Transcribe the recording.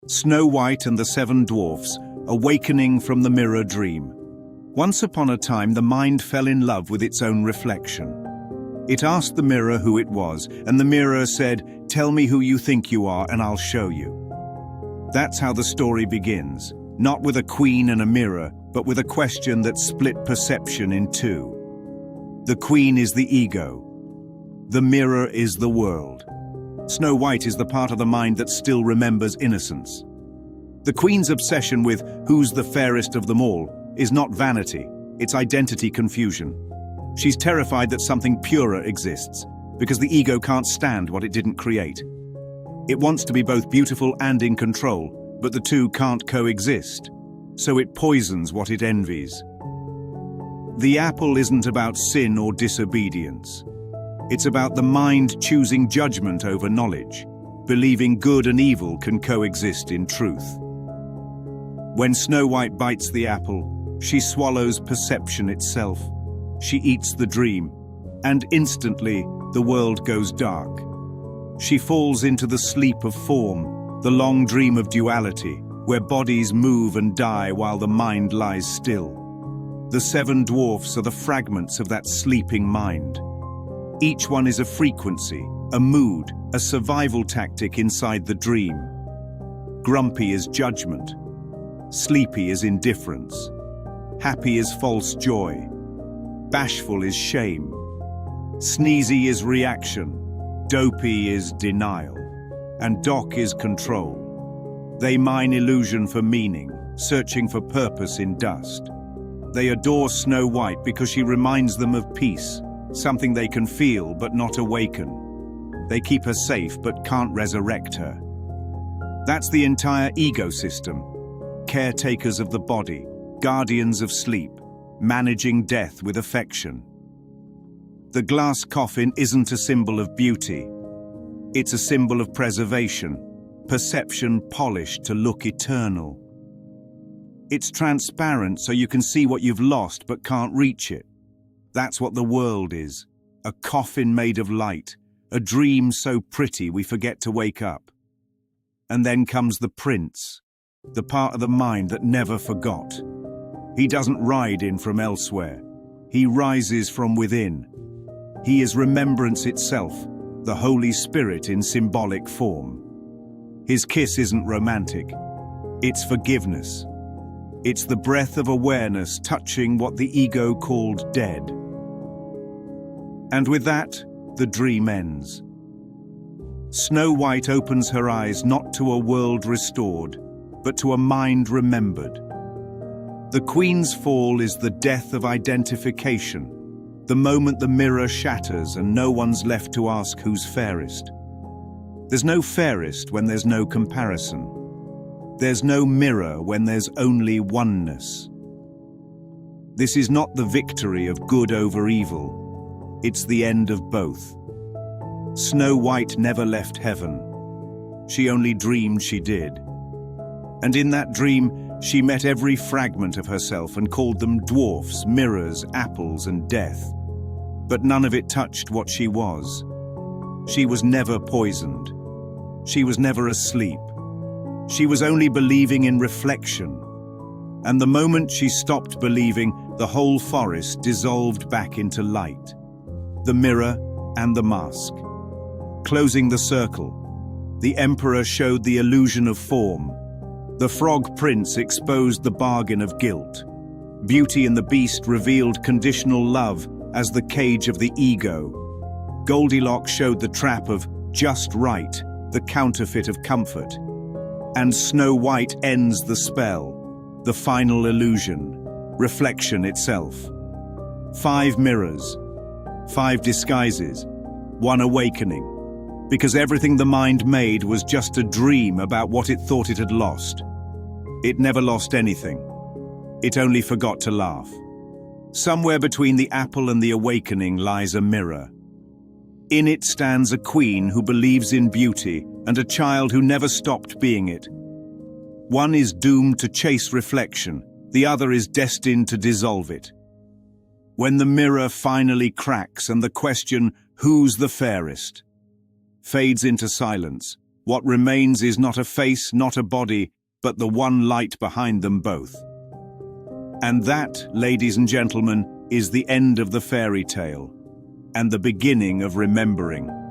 Snow White and the Seven Dwarfs, awakening from the mirror dream. Once upon a time, the mind fell in love with its own reflection. It asked the mirror who it was, and the mirror said, "Tell me who you think you are, and I'll show you." That's how the story begins, not with a queen and a mirror, but with a question that split perception in two. The queen is the ego. The mirror is the world. Snow White is the part of the mind that still remembers innocence. The queen's obsession with who's the fairest of them all is not vanity, it's identity confusion. She's terrified that something purer exists, because the ego can't stand what it didn't create. It wants to be both beautiful and in control, but the two can't coexist, so it poisons what it envies. The apple isn't about sin or disobedience. It's about the mind choosing judgment over knowledge, believing good and evil can coexist in truth. When Snow White bites the apple, she swallows perception itself. She eats the dream, and instantly the world goes dark. She falls into the sleep of form, the long dream of duality, where bodies move and die while the mind lies still. The Seven Dwarfs are the fragments of that sleeping mind. Each one is a frequency, a mood, a survival tactic inside the dream. Grumpy is judgment. Sleepy is indifference. Happy is false joy. Bashful is shame. Sneezy is reaction. Dopey is denial. And Doc is control. They mine illusion for meaning, searching for purpose in dust. They adore Snow White because she reminds them of peace, something they can feel but not awaken. They keep her safe but can't resurrect her. That's the entire ecosystem. Caretakers of the body, guardians of sleep, managing death with affection. The glass coffin isn't a symbol of beauty. It's a symbol of preservation, perception polished to look eternal. It's transparent so you can see what you've lost but can't reach it. That's what the world is, a coffin made of light, a dream so pretty we forget to wake up. And then comes the prince, the part of the mind that never forgot. He doesn't ride in from elsewhere. He rises from within. He is remembrance itself, the Holy Spirit in symbolic form. His kiss isn't romantic. It's forgiveness. It's the breath of awareness touching what the ego called dead. And with that, the dream ends. Snow White opens her eyes not to a world restored, but to a mind remembered. The queen's fall is the death of identification, the moment the mirror shatters and no one's left to ask who's fairest. There's no fairest when there's no comparison. There's no mirror when there's only oneness. This is not the victory of good over evil. It's the end of both. Snow White never left heaven. She only dreamed she did. And in that dream, she met every fragment of herself and called them dwarfs, mirrors, apples, and death. But none of it touched what she was. She was never poisoned. She was never asleep. She was only believing in reflection. And the moment she stopped believing, the whole forest dissolved back into light. The mirror and the mask. Closing the circle, the emperor showed the illusion of form. The frog prince exposed the bargain of guilt. Beauty and the Beast revealed conditional love as the cage of the ego. Goldilocks showed the trap of just right, the counterfeit of comfort. And Snow White ends the spell, the final illusion, reflection itself. 5 mirrors, 5 disguises, 1 awakening. Because everything the mind made was just a dream about what it thought it had lost. It never lost anything. It only forgot to laugh. Somewhere between the apple and the awakening lies a mirror. In it stands a queen who believes in beauty and a child who never stopped being it. One is doomed to chase reflection, the other is destined to dissolve it. When the mirror finally cracks and the question, "Who's the fairest?" fades into silence, What remains is not a face, not a body, but the one light behind them both. And that, ladies and gentlemen, is the end of the fairy tale, and the beginning of remembering.